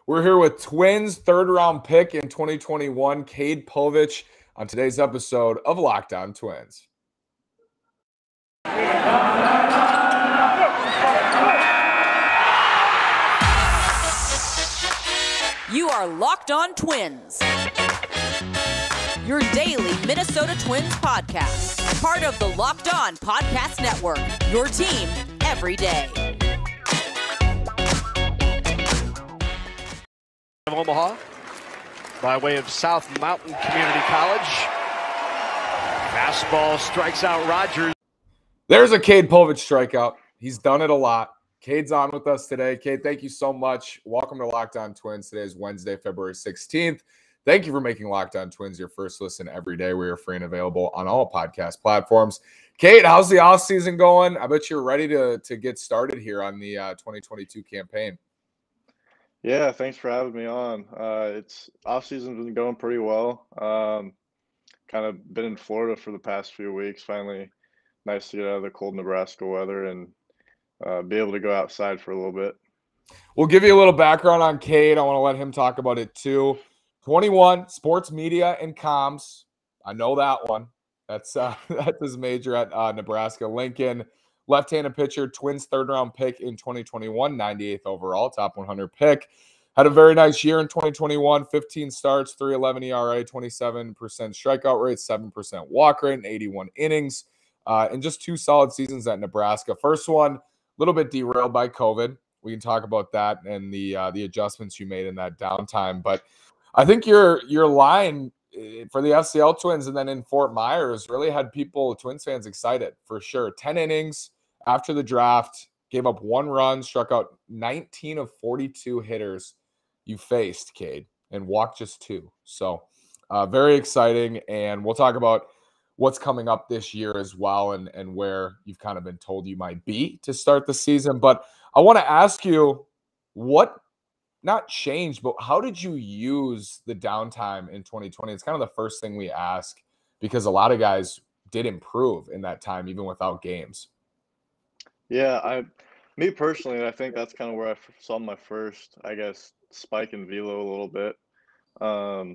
We're here with Twins third-round pick in 2021, Cade Povich, on today's episode of Locked On Twins. You are Locked On Twins, your daily Minnesota Twins podcast, part of the Locked On Podcast Network, your team every day. Of Omaha by way of South Mountain Community College. Fastball strikes out Rogers. There's a Cade Povich strikeout. He's done it a lot. Cade's on with us today. Cade, thank you so much. Welcome to Locked On Twins. Today is Wednesday, February 16th. Thank you for making Locked On Twins your first listen every day. We are free and available on all podcast platforms. Cade, how's the offseason going? I bet you're ready to get started here on the 2022 campaign. Yeah, thanks for having me on. It's off-season's been going pretty well. Kind of been in Florida for the past few weeks. Finally, nice to get out of the cold Nebraska weather and be able to go outside for a little bit. We'll give you a little background on Cade. I want to let him talk about it too. 21, sports media and comms. I know that one. That's his major at Nebraska. Lincoln. Left-handed pitcher, Twins third-round pick in 2021, 98th overall, top 100 pick. Had a very nice year in 2021, 15 starts, 3.11 ERA, 27% strikeout rate, 7% walk rate, and 81 innings. And just two solid seasons at Nebraska. First one, a little bit derailed by COVID. We can talk about that and the adjustments you made in that downtime. But I think your line for the FCL Twins and then in Fort Myers really had Twins fans excited for sure. 10 innings after the draft, gave up 1 run, struck out 19 of 42 hitters you faced, Cade, and walked just 2. So very exciting. And we'll talk about what's coming up this year as well and where you've kind of been told you might be to start the season. But I want to ask you what not changed, but how did you use the downtime in 2020? It's kind of the first thing we ask because a lot of guys did improve in that time, even without games. Yeah, me personally, I think that's kind of where I saw my first, I guess, spike in velo a little bit. I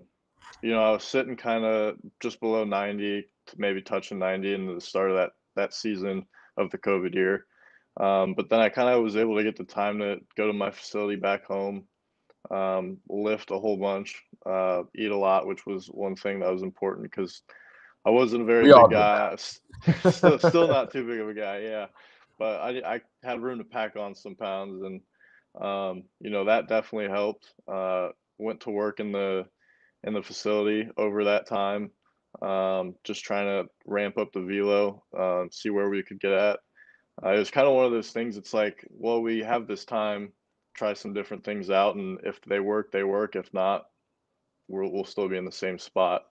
was sitting kind of just below 90 to maybe touching 90 in the start of that season of the COVID year. But then I kind of was able to get the time to go to my facility back home, lift a whole bunch, eat a lot, which was one thing that was important because I wasn't a very big guy. Still not too big of a guy, yeah. But I had room to pack on some pounds, and that definitely helped. Went to work in the facility over that time, just trying to ramp up the velo, see where we could get at. It was kind of one of those things. It's like, well, we have this time, try some different things out, and if they work, they work. If not, we'll still be in the same spot.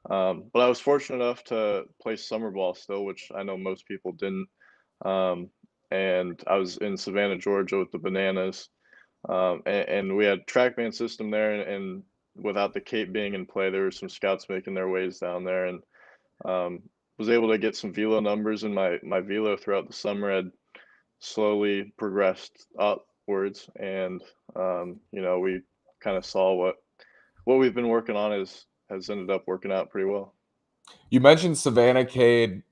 But I was fortunate enough to play summer ball still, which I know most people didn't. And I was in Savannah, Georgia with the Bananas. And we had track band system there, and without the Cape being in play, there were some scouts making their ways down there, and was able to get some velo numbers, and my velo throughout the summer had slowly progressed upwards, and we kind of saw what we've been working on has ended up working out pretty well. You mentioned Savannah, Cade.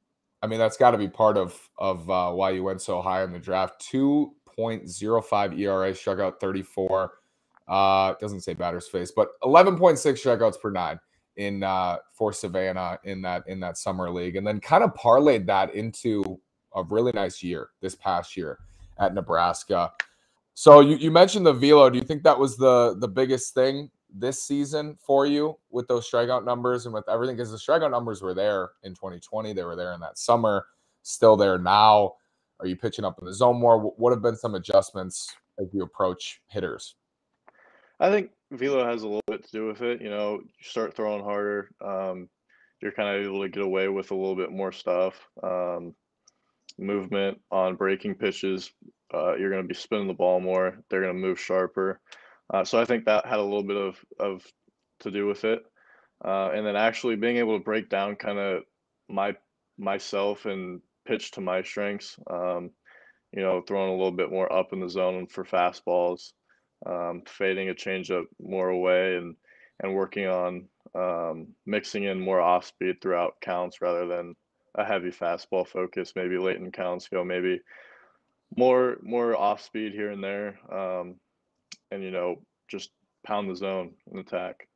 I mean, that's got to be part of why you went so high in the draft. 2.05 ERA, struck out 34. Doesn't say batter's face, but 11.6 strikeouts per 9 for Savannah in that summer league, and then kind of parlayed that into a really nice year this past year at Nebraska. So you mentioned the velo. Do you think that was the biggest thing this season for you with those strikeout numbers and with everything? Because the strikeout numbers were there in 2020. They were there in that summer, still there now. Are you pitching up in the zone more? What have been some adjustments as you approach hitters? I think velo has a little bit to do with it. You start throwing harder. You're kind of able to get away with a little bit more stuff. Movement on breaking pitches. You're going to be spinning the ball more. They're going to move sharper. So I think that had a little bit of to do with it. And then actually being able to break down kind of myself and pitch to my strengths, throwing a little bit more up in the zone for fastballs, fading a changeup more away and working on mixing in more off speed throughout counts rather than a heavy fastball focus. Maybe late in counts go maybe more off speed here and there, and just pound the zone and attack.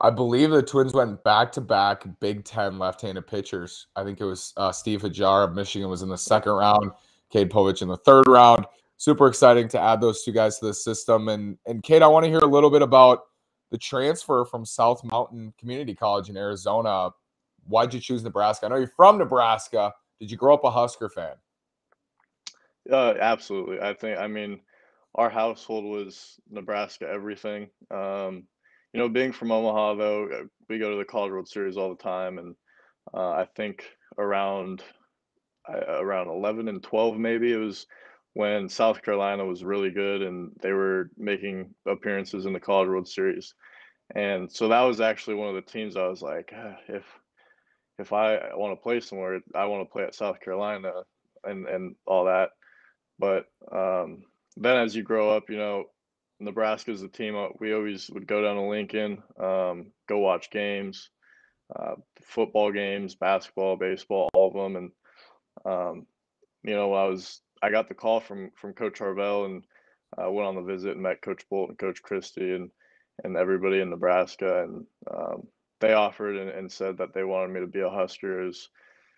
I believe the Twins went back-to-back Big Ten left-handed pitchers. I think it was Steve Hajar of Michigan was in the second round, Cade Povich in the third round. Super exciting to add those two guys to the system. And Cade, I want to hear a little bit about the transfer from South Mountain Community College in Arizona. Why'd you choose Nebraska? I know you're from Nebraska. Did you grow up a Husker fan? Absolutely. I mean, our household was Nebraska everything. Being from Omaha, though, we go to the College World Series all the time, and I think around 11 and 12, maybe it was when South Carolina was really good and they were making appearances in the College World Series, and so that was actually one of the teams I was like, if I want to play somewhere, I want to play at South Carolina and all that. But then as you grow up, Nebraska's the team. We always would go down to Lincoln, go watch games, football games, basketball, baseball, all of them. And when I got the call from Coach Harvell and went on the visit and met Coach Bolt and Coach Christie and everybody in Nebraska, and they offered and said that they wanted me to be a Husker. As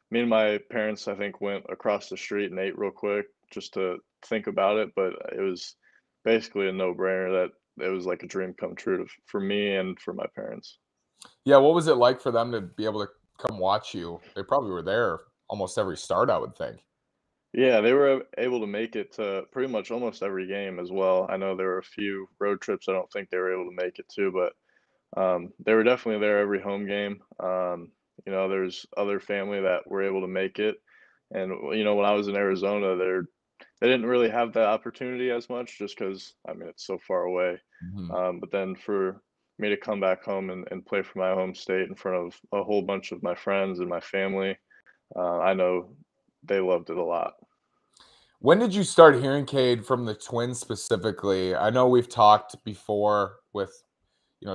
me and my parents, I think, went across the street and ate real quick just to think about it, but it was basically a no-brainer that it was like a dream come true for me and for my parents. Yeah, what was it like for them to be able to come watch you? They probably were there almost every start, I would think. Yeah, they were able to make it to pretty much almost every game as well. I know there were a few road trips I don't think they were able to make it to, but they were definitely there every home game. There's other family that were able to make it, and when I was in Arizona, they didn't really have that opportunity as much just because, I mean, it's so far away. But then for me to come back home and play for my home state in front of a whole bunch of my friends and my family, I know they loved it a lot. When did you start hearing, Cade, from the Twins specifically? I know we've talked before with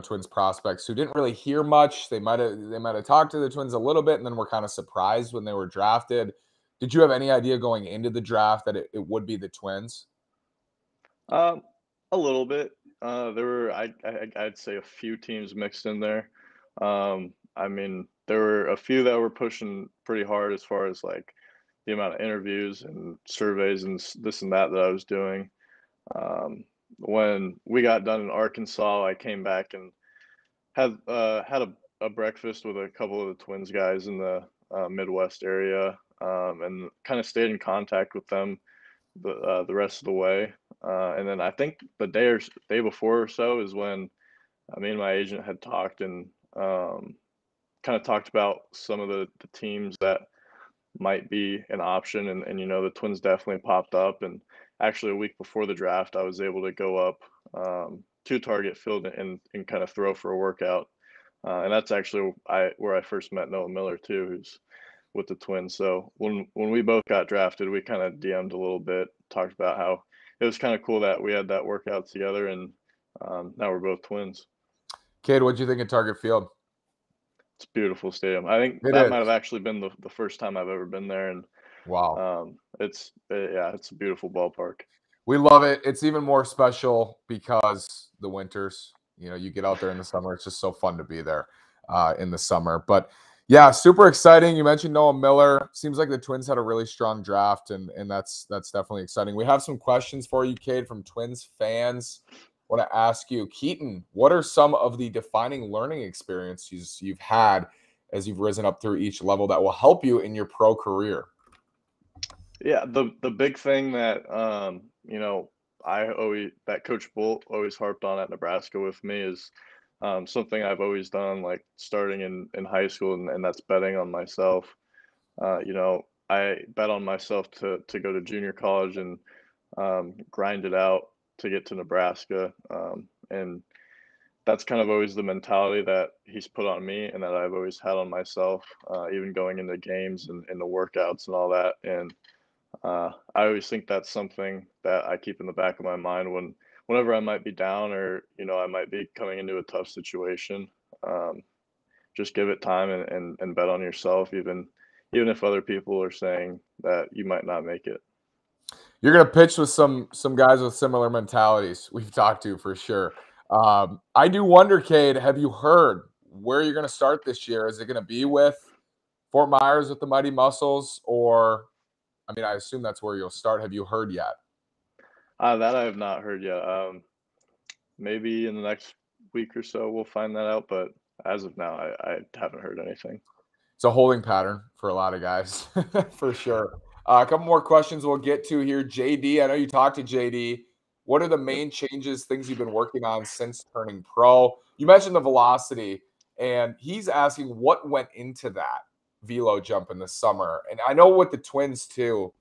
Twins prospects who didn't really hear much. They might have talked to the Twins a little bit and then were kind of surprised when they were drafted. Did you have any idea going into the draft that it would be the Twins? A little bit. There were I'd say a few teams mixed in there. I mean, there were a few that were pushing pretty hard as far as like the amount of interviews and surveys and this and that I was doing. When we got done in Arkansas, I came back and had a breakfast with a couple of the Twins guys in the Midwest area, and kind of stayed in contact with them the rest of the way. And then I think the day before or so is when me and my agent had talked and kind of talked about some of the teams that might be an option, and the Twins definitely popped up. And actually a week before the draft, I was able to go up to Target Field and kind of throw for a workout, and that's actually where I first met Noah Miller too, who's with the Twins. So when we both got drafted, we kind of DM'd a little bit, talked about how it was kind of cool that we had that workout together, and now we're both Twins. Cade, what do you think of Target Field? It's a beautiful stadium. I think It that is. might have actually been the first time I've ever been there, and Wow. it's a beautiful ballpark. We love it. It's even more special because the winters, you get out there in the summer. It's just so fun to be there in the summer. But yeah, super exciting. You mentioned Noah Miller. Seems like the Twins had a really strong draft, and that's definitely exciting. We have some questions for you, Cade, from Twins fans. I want to ask you, Keaton, what are some of the defining learning experiences you've had as you've risen up through each level that will help you in your pro career? Yeah, the big thing that that Coach Bolt always harped on at Nebraska with me is something I've always done, like starting in high school, and that's betting on myself. I bet on myself to go to junior college and grind it out to get to Nebraska, and that's kind of always the mentality that he's put on me and that I've always had on myself, even going into games and the workouts and all that. And I always think that's something that I keep in the back of my mind whenever I might be down or, I might be coming into a tough situation, um, just give it time and bet on yourself, even if other people are saying that you might not make it. You're gonna pitch with some guys with similar mentalities we've talked to for sure. I do wonder, Cade, have you heard where you're gonna start this year? Is it gonna be with Fort Myers with the Mighty Muscles, or I mean, I assume that's where you'll start. Have you heard yet? That I have not heard yet. Maybe in the next week or so we'll find that out, but as of now, I haven't heard anything. It's a holding pattern for a lot of guys, for sure. A couple more questions we'll get to here. JD, I know you talked to JD. What are the main changes, things you've been working on since turning pro? You mentioned the velocity, and he's asking what went into that velo jump in the summer. And I know with the Twins too,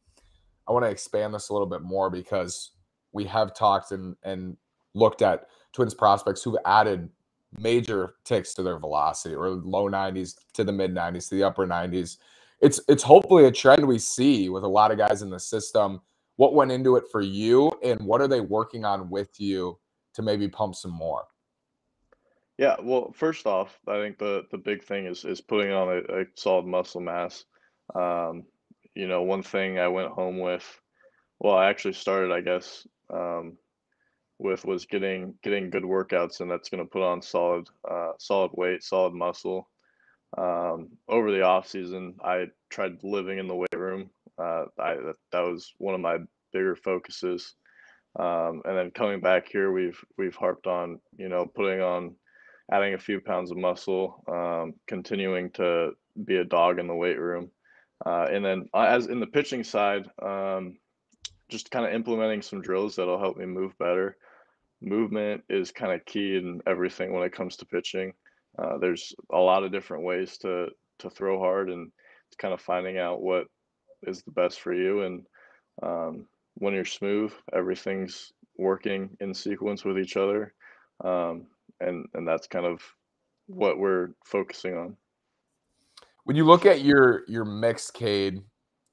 I want to expand this a little bit more because we have talked and looked at Twins prospects who've added major ticks to their velocity, or low 90s to the mid 90s to the upper 90s. It's hopefully a trend we see with a lot of guys in the system. What went into it for you, and what are they working on with you to maybe pump some more? Yeah, well, first off, I think the big thing is putting on a solid muscle mass. Um, one thing I went home with, well, I actually started, I guess, with was getting good workouts, and that's going to put on solid weight, solid muscle. Over the off season, I tried living in the weight room. That was one of my bigger focuses. And then coming back here, we've harped on, putting on, adding a few pounds of muscle, continuing to be a dog in the weight room, and then as in the pitching side, just kind of implementing some drills that'll help me move better. Movement is kind of key in everything when it comes to pitching. There's a lot of different ways to throw hard, and it's kind of finding out what is the best for you. And when you're smooth, everything's working in sequence with each other, and that's kind of what we're focusing on. When you look at your mix, Cade,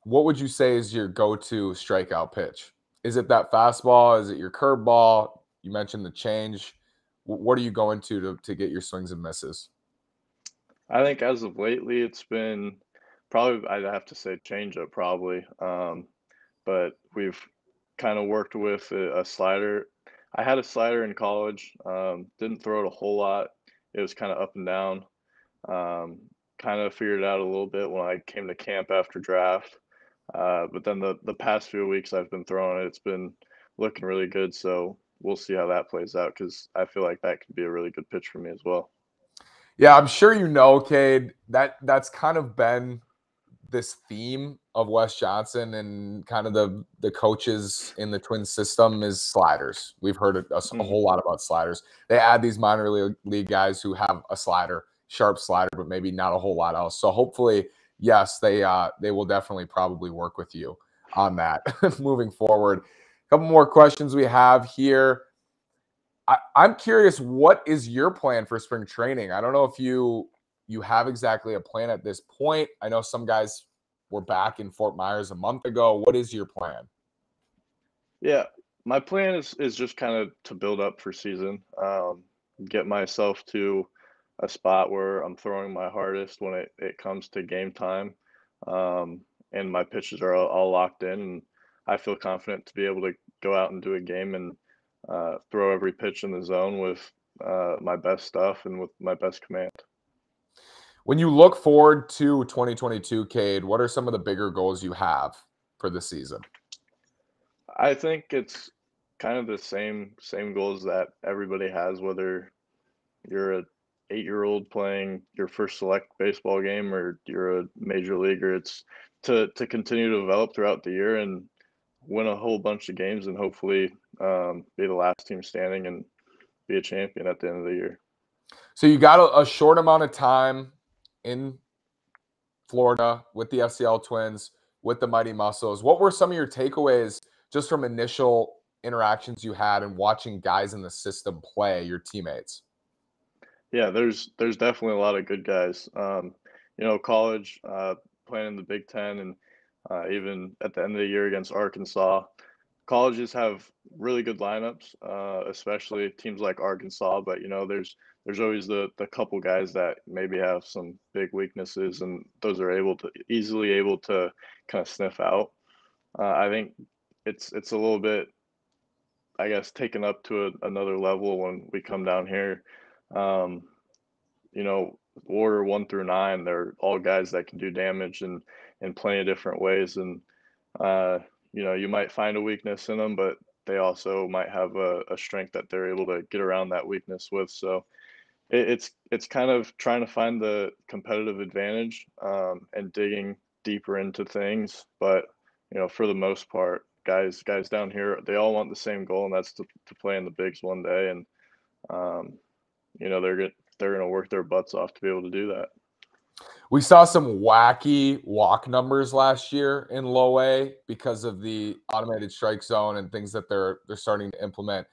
what would you say is your go-to strikeout pitch? Is it that fastball? Is it your curveball? You mentioned the change. What are you going to get your swings and misses? I think as of lately, it's been probably, I'd have to say changeup probably. But we've kind of worked with a slider. I had a slider in college. Didn't throw it a whole lot. It was kind of up and down. Um, Kind of figured it out a little bit when I came to camp after draft. But then the past few weeks I've been throwing it. It's been looking really good. So we'll see how that plays out, because I feel like that could be a really good pitch for me as well. Yeah, I'm sure you know, Cade, that's kind of been this theme of Wes Johnson and kind of the coaches in the Twins system is sliders. We've heard a whole lot about sliders. They add these minor league guys who have a slider, sharp slider, but maybe not a whole lot else. So hopefully, yes, they will definitely probably work with you on that moving forward. A couple more questions we have here. I'm curious, what is your plan for spring training? I don't know if you have exactly a plan at this point. I know some guys were back in Fort Myers a month ago. What is your plan? Yeah, my plan is just kind of to build up for season, get myself to a spot where I'm throwing my hardest when it comes to game time, and my pitches are all locked in, and I feel confident to be able to go out and do a game and throw every pitch in the zone with my best stuff and with my best command. When you look forward to 2022, Cade, what are some of the bigger goals you have for the season? I think it's kind of the same goals that everybody has, whether you're a 8-year-old playing your first select baseball game or you're a major leaguer. It's to continue to develop throughout the year and win a whole bunch of games, and hopefully be the last team standing and be a champion at the end of the year. So you got a short amount of time in Florida with the FCL Twins, with the Mighty Muscles. What were some of your takeaways just from initial interactions you had and watching guys in the system play, your teammates? Yeah, there's definitely a lot of good guys. College, playing in the Big Ten, and even at the end of the year against Arkansas, colleges have really good lineups, especially teams like Arkansas. But there's always the couple guys that maybe have some big weaknesses, and those are easily able to kind of sniff out. I think it's a little bit, I guess, taken up to another level when we come down here. Um, Order 1 through 9, they're all guys that can do damage in plenty of different ways, and uh, you might find a weakness in them, but they also might have a strength that they're able to get around that weakness with. So it's kind of trying to find the competitive advantage, and digging deeper into things. But for the most part, guys down here, they all want the same goal, and that's to play in the bigs one day. And um, they're gonna work their butts off to be able to do that. We saw some wacky walk numbers last year in low A because of the automated strike zone and things that they're starting to implement.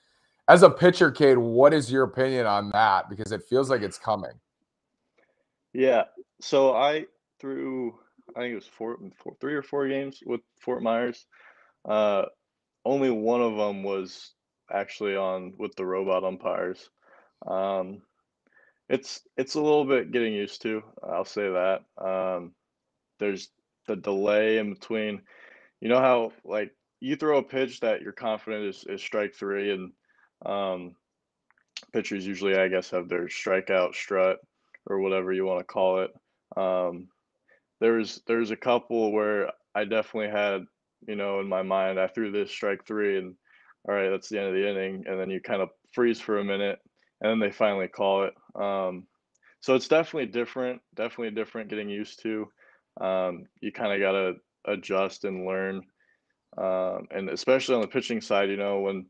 As a pitcher, Cade, what is your opinion on that? Because it feels like it's coming. Yeah. So I threw, I think it was 3 or 4 games with Fort Myers. Uh, Only one of them was actually on with the robot umpires. Um, it's a little bit getting used to. I'll say that. There's the delay in between. You know how like you throw a pitch that you're confident is strike three, and um, pitchers usually, I guess, have their strikeout strut or whatever you want to call it. Um, there's a couple where I definitely had, in my mind, I threw this strike three, and all right, that's the end of the inning, and then you kind of freeze for a minute, and then they finally call it. So it's definitely different getting used to. You kind of gotta adjust and learn, and especially on the pitching side, when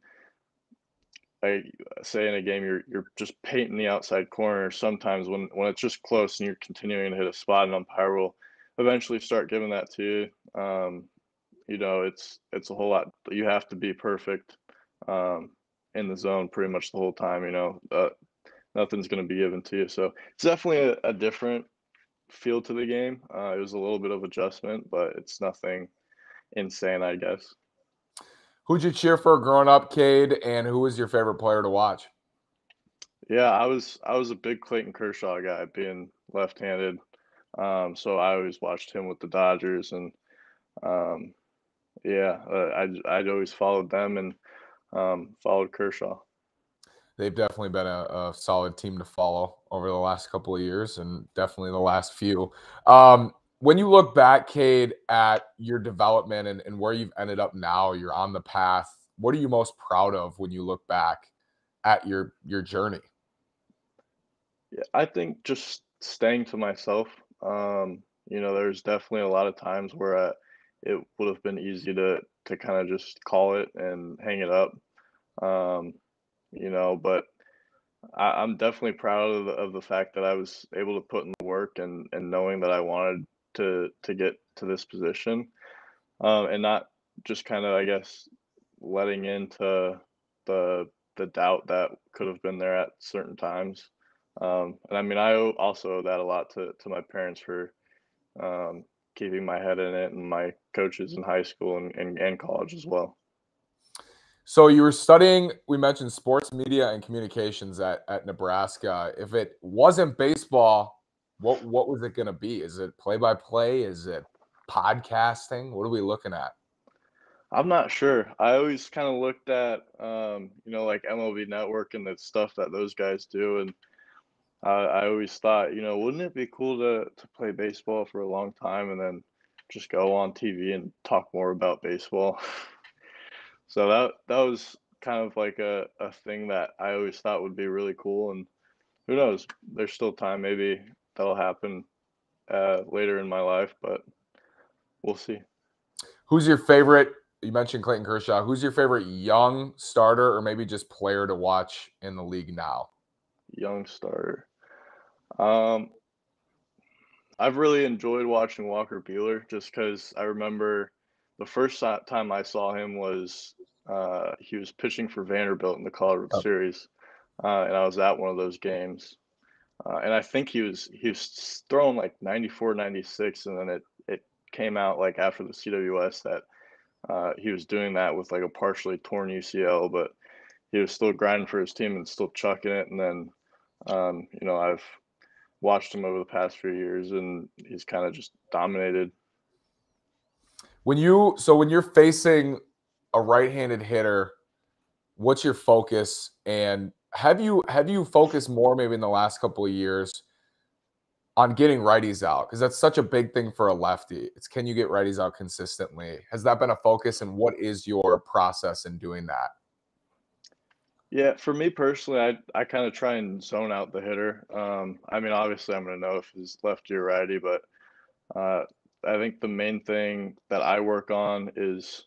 I say in a game you're just painting the outside corner. Sometimes when it's just close and you're continuing to hit a spot, an umpire will eventually start giving that to you. It's a whole lot. You have to be perfect, um, in the zone pretty much the whole time. Nothing's going to be given to you. So it's definitely a different feel to the game. It was a little bit of adjustment, but it's nothing insane, I guess. Who'd you cheer for growing up, Cade, and who was your favorite player to watch? Yeah, I was a big Clayton Kershaw guy, being left-handed. So I always watched him with the Dodgers, and um, yeah, I'd always followed them, and followed Kershaw. They've definitely been a solid team to follow over the last couple of years, and definitely the last few. When you look back, Cade, at your development and where you've ended up now, you're on the path. What are you most proud of when you look back at your journey? Yeah, I think just staying to myself. There's definitely a lot of times where it would have been easy to kind of just call it and hang it up. Um, but I'm definitely proud of the fact that I was able to put in the work, and knowing that I wanted to get to this position, and not just kind of, I guess, letting into the the doubt that could have been there at certain times. And I mean, also owe that a lot to my parents for, keeping my head in it, and my coaches in high school and college as well. So you were studying, we mentioned sports media and communications at Nebraska. If it wasn't baseball, what was it going to be? Is it play-by-play? Is it podcasting? What are we looking at? I'm not sure. I always kind of looked at, like MLB Network and the stuff that those guys do, and I always thought, wouldn't it be cool to play baseball for a long time and then just go on TV and talk more about baseball? So that was kind of like a thing that I always thought would be really cool. And who knows? There's still time. Maybe that'll happen later in my life, but we'll see. Who's your favorite? You mentioned Clayton Kershaw. Who's your favorite young starter or maybe just player to watch in the league now? Young starter. Um, I've really enjoyed watching Walker Buehler, just because I remember the first time I saw him was, he was pitching for Vanderbilt in the College World Oh. Series, and I was at one of those games. And I think he was throwing like 94, 96, and then it came out like after the CWS that he was doing that with like a partially torn UCL, but he was still grinding for his team and still chucking it. And then, I've watched him over the past few years, and he's kind of just dominated. When you're facing a right-handed hitter, what's your focus? And have you focused more maybe in the last couple of years on getting righties out? Because that's such a big thing for a lefty. It's, can you get righties out consistently? Has that been a focus, and what is your process in doing that? Yeah, for me personally, I kind of try and zone out the hitter. Obviously, I'm going to know if he's lefty or righty, but uh, I think the main thing that I work on is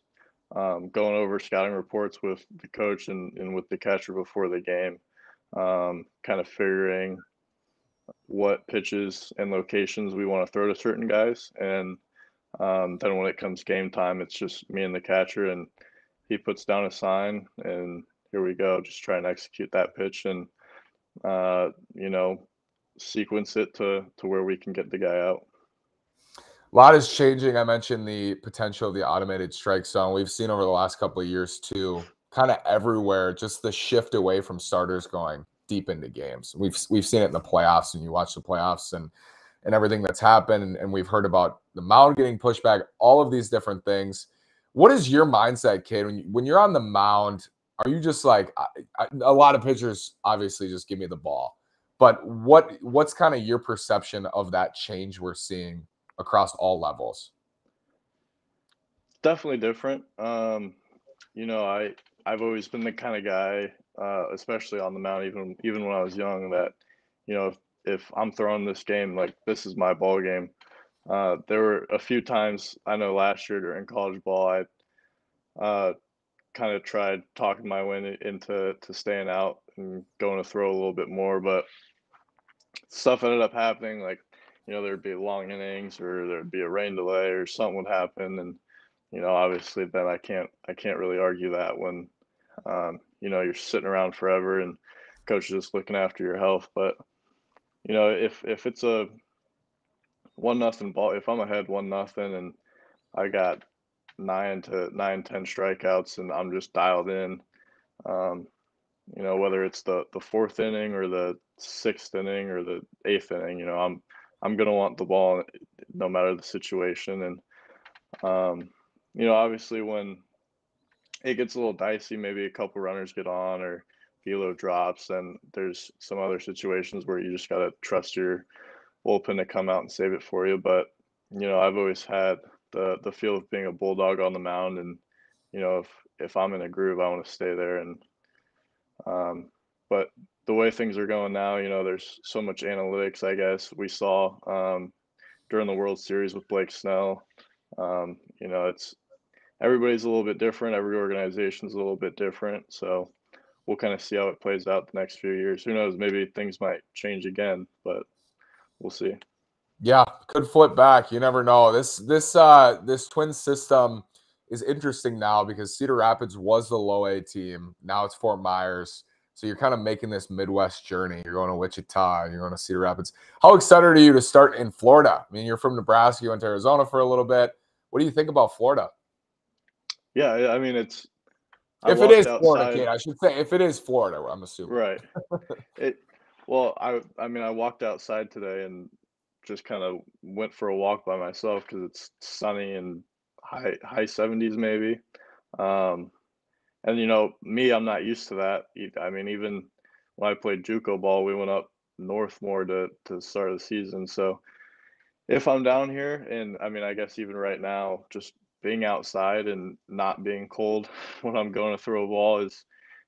going over scouting reports with the coach and with the catcher before the game, kind of figuring what pitches and locations we want to throw to certain guys. And then when it comes game time, it's just me and the catcher, and he puts down a sign, and here we go, just try and execute that pitch and, uh, you know, sequence it to where we can get the guy out. A lot is changing. I mentioned the potential of the automated strike zone. We've seen over the last couple of years too, kind of everywhere, just the shift away from starters going deep into games. We've seen it in the playoffs, and you watch the playoffs and everything that's happened, and we've heard about the mound getting pushed back, all of these different things. What is your mindset, Cade, when you're on the mound? Are you just like, a lot of pitchers obviously just give me the ball, but what's kind of your perception of that change we're seeing across all levels? Definitely different. I've always been the kind of guy, especially on the mound, even when I was young, that if I'm throwing this game, like, this is my ball game. There were a few times, I know last year during college ball, I kind of tried talking my way into staying out and going to throw a little bit more, but stuff ended up happening. Like, there'd be long innings, or there'd be a rain delay, or something would happen, and obviously then I can't really argue that when you're sitting around forever and coach is just looking after your health. But if it's a 1-0 ball, if I'm ahead 1-0 and I got 10 strikeouts and I'm just dialed in, whether it's the fourth inning or the sixth inning or the eighth inning, I'm gonna want the ball no matter the situation. And obviously when it gets a little dicey, maybe a couple runners get on or velo drops, and there's some other situations where you just gotta trust your bullpen to come out and save it for you. But I've always had the feel of being a bulldog on the mound, and if I'm in a groove, I want to stay there. And but the way things are going now, there's so much analytics. I guess we saw during the World Series with Blake Snell. It's everybody's a little bit different. Every organization's a little bit different. So we'll kind of see how it plays out the next few years. Who knows? Maybe things might change again, but we'll see. Yeah, could flip back. You never know. This twin system is interesting now because Cedar Rapids was the low A team. Now it's Fort Myers. So you're kind of making this Midwest journey. You're going to Wichita, you're going to Cedar Rapids. How excited are you to start in Florida? I mean, you're from Nebraska, you went to Arizona for a little bit. What do you think about Florida? Yeah, I mean, if it is Florida, Cade, I should say, if it is Florida, I'm assuming. Right. I walked outside today and just kind of went for a walk by myself because it's sunny and high 70s maybe. And me, I'm not used to that. I mean, even when I played JUCO ball, we went up north more to start the season. So if I'm down here, and I mean, I guess even right now, just being outside and not being cold when I'm going to throw a ball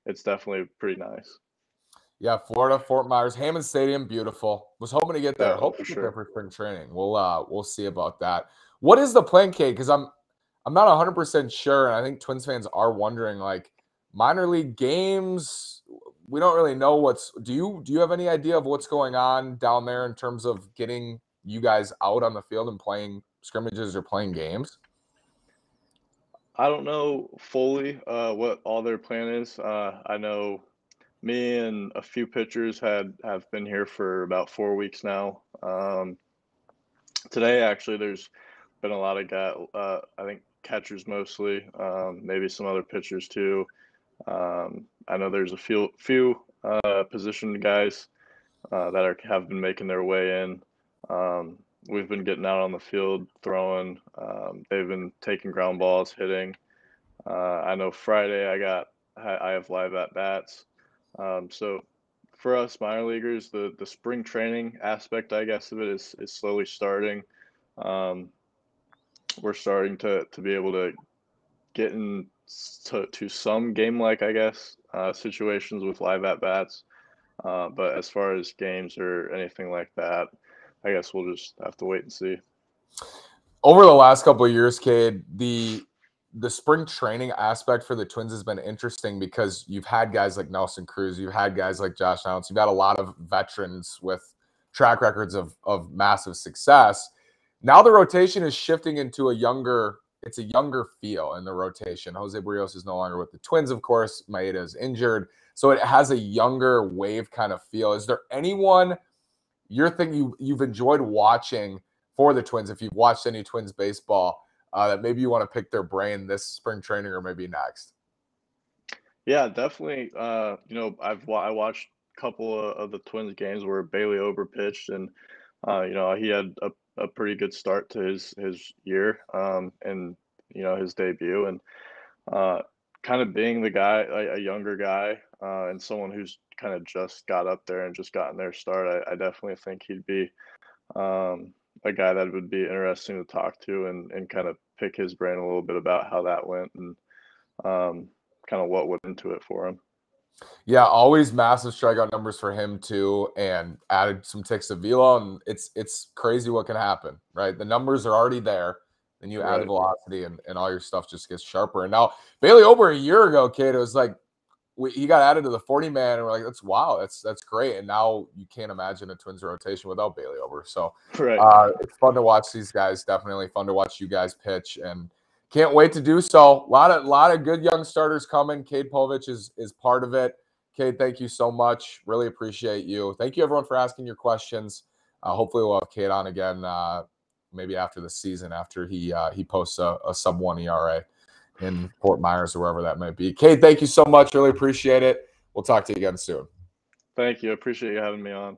it's definitely pretty nice. Yeah, Florida, Fort Myers, Hammond Stadium, beautiful. Was hoping to get there. Yeah, Hope to for get sure. there for spring training. We'll see about that. What is the plan, Cade? Because I'm not 100% sure, and I think Twins fans are wondering, like, minor league games. We don't really know do you have any idea of what's going on down there in terms of getting you guys out on the field and playing scrimmages or playing games? I don't know fully what all their plan is. I know me and a few pitchers have been here for about 4 weeks now. Today, actually, there's been a lot of guys. I think catchers mostly, maybe some other pitchers too. I know there's a few position guys that have been making their way in. We've been getting out on the field, throwing. They've been taking ground balls, hitting. I know Friday I have live at bats. So for us minor leaguers, the spring training aspect, I guess, of it is slowly starting. We're starting to be able to get to some game-like, I guess, situations with live at bats. But as far as games or anything like that, I guess we'll just have to wait and see. Over the last couple of years, Cade, the spring training aspect for the Twins has been interesting because you've had guys like Nelson Cruz, you've had guys like Josh Allen, you've got a lot of veterans with track records of massive success. Now the rotation is shifting into a younger feel in the rotation. Jose Barrios is no longer with the Twins, of course. Maeda is injured. So it has a younger wave kind of feel. Is there anyone you've enjoyed watching for the Twins, if you've watched any Twins baseball, that maybe you want to pick their brain this spring training or maybe next? Yeah, definitely. I watched a couple of the Twins games where Bailey Ober pitched, and he had a pretty good start to his year, and his debut, and kind of being the guy, a younger guy, and someone who's kind of just got up there and just gotten their start. I definitely think he'd be a guy that would be interesting to talk to and kind of pick his brain a little bit about how that went and kind of what went into it for him. Yeah, always massive strikeout numbers for him too, and added some ticks of velo, and it's crazy what can happen, right? The numbers are already there, then you add the velocity, and all your stuff just gets sharper. And now Bailey Ober a year ago, kid, it was like he got added to the 40-man, and we're like, that's great. And now you can't imagine a Twins rotation without Bailey Ober. So it's fun to watch these guys. Definitely fun to watch you guys pitch, and can't wait to do so. A lot of good young starters coming. Cade Povich is part of it. Cade, thank you so much. Really appreciate you. Thank you, everyone, for asking your questions. Hopefully we'll have Cade on again maybe after the season, after he posts a sub-1 ERA in Fort Myers or wherever that might be. Cade, thank you so much. Really appreciate it. We'll talk to you again soon. Thank you. Appreciate you having me on.